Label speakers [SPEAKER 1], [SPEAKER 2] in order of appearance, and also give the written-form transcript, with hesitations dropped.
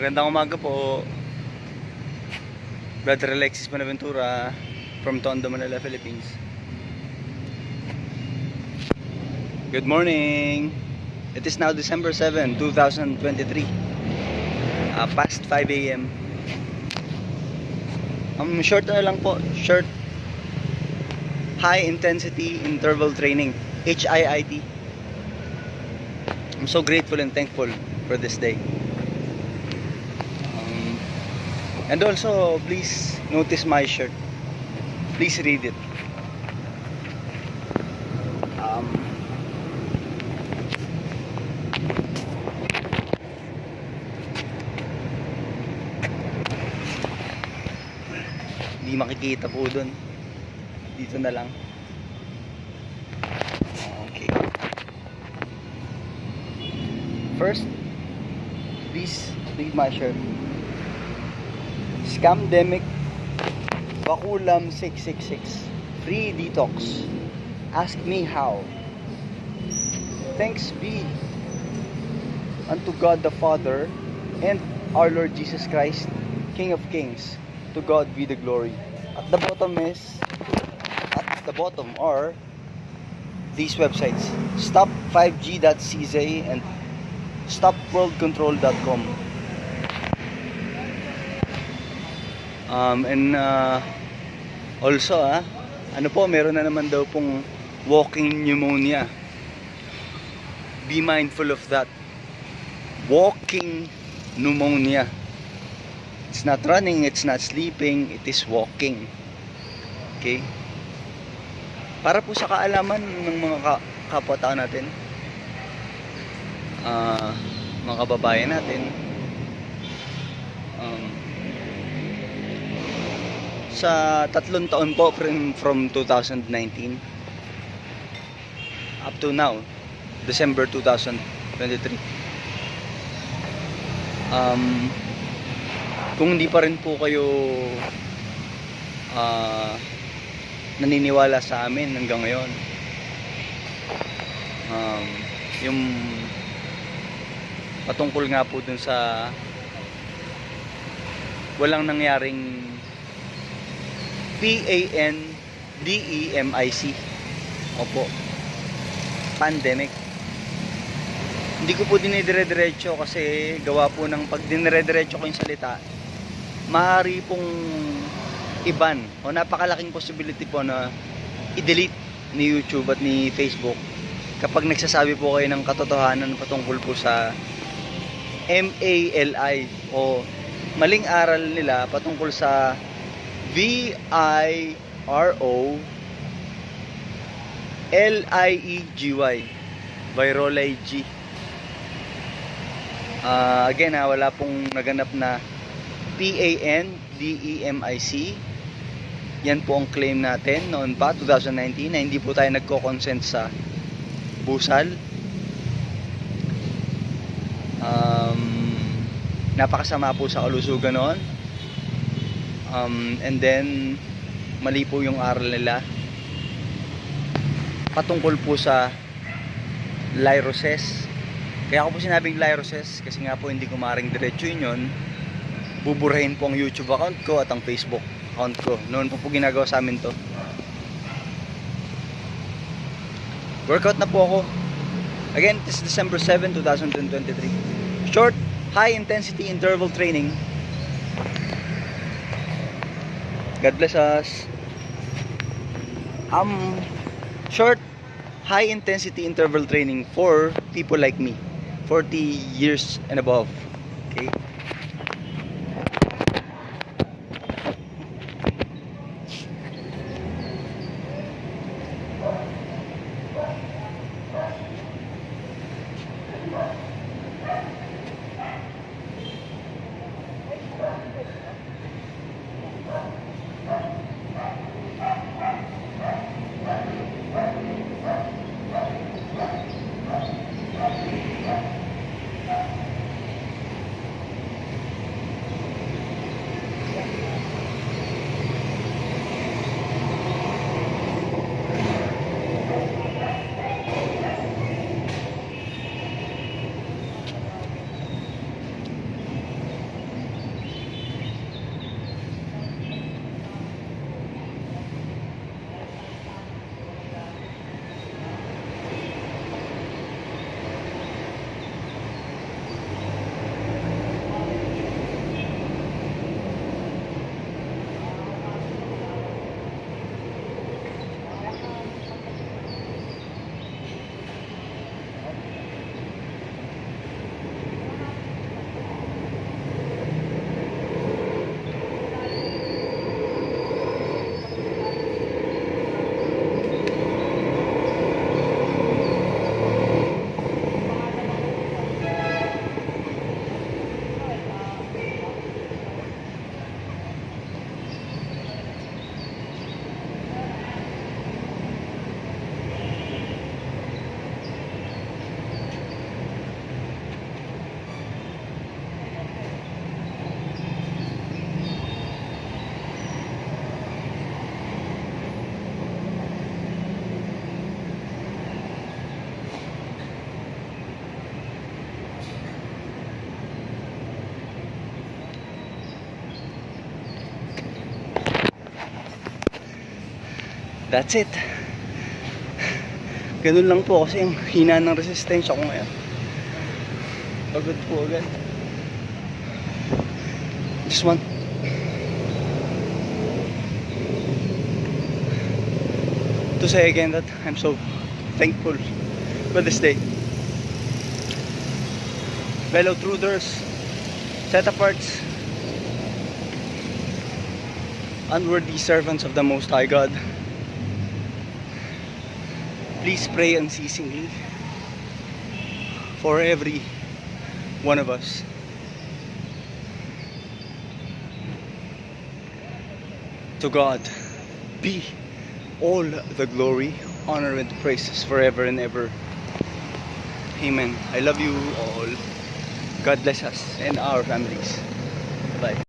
[SPEAKER 1] Magandang umaga po. Brother Alexis Bonaventura from Tondo, Manila, Philippines. Good morning. It is now December 7, 2023. Past 5 a.m. Short na lang po. Short high intensity interval training, HIIT. I'm so grateful and thankful for this day. And also, please notice my shirt. Please read it. Hindi makikita po dun. Dito na lang. Okay. First, please read my shirt. Scamdemic Bakulam 666 Free Detox. Ask me how. Thanks be unto God the Father and our Lord Jesus Christ, King of Kings. To God be the glory. At the bottom are these websites: stop5g.cz and stopworldcontrol.com. Also ano po, meron na naman daw pong walking pneumonia. Be mindful of that. Walking pneumonia. It's not running, it's not sleeping, it is walking. Okay? Para po sa kaalaman ng mga kapwa-tao natin, mga kababayan natin, sa 3 taon po from 2019 up to now, December 2023, kung hindi pa rin po kayo naniniwala sa amin hanggang ngayon, yung patungkol nga po dun sa walang nangyaring PANDEMIC, opo, pandemic. Hindi ko po dinidire-diretso kasi gawa po ng pag dinire-diretso ko yung salita, maaari pong iban o napakalaking possibility po na i-delete ni YouTube at ni Facebook kapag nagsasabi po kayo ng katotohanan patungkol po sa MALI o maling aral nila patungkol sa VIROLEGY, virology. Again, wala pong naganap na PANDEMIC. Yan po ang claim natin noon pa 2019 na hindi po tayo nagko-consent sa busal. Napakasama po sa kalusugan noon. And then mali po yung aral nila patungkol po sa Lyroses. Kaya ako po sinabing Lyroses kasi nga po hindi ko maaaring diretso yun. Buburahin po ang YouTube account ko at ang Facebook account ko. Noon po ginagawa sa amin to. Workout na po ako. Again, this is December 7, 2023. Short, high intensity interval training. God bless us. Short, high intensity interval training for people like me, 40 years and above. Okay? That's it. Ganun lang po kasi yung hina ng resistensya ko ngayon. Pagod po agad. Just want to say again that I'm so thankful for this day. Fellow truthers, set aparts, unworthy servants of the Most High God, please pray unceasingly for every one of us. To God be all the glory, honor, and praises forever and ever. Amen. I love you all. God bless us and our families. Bye.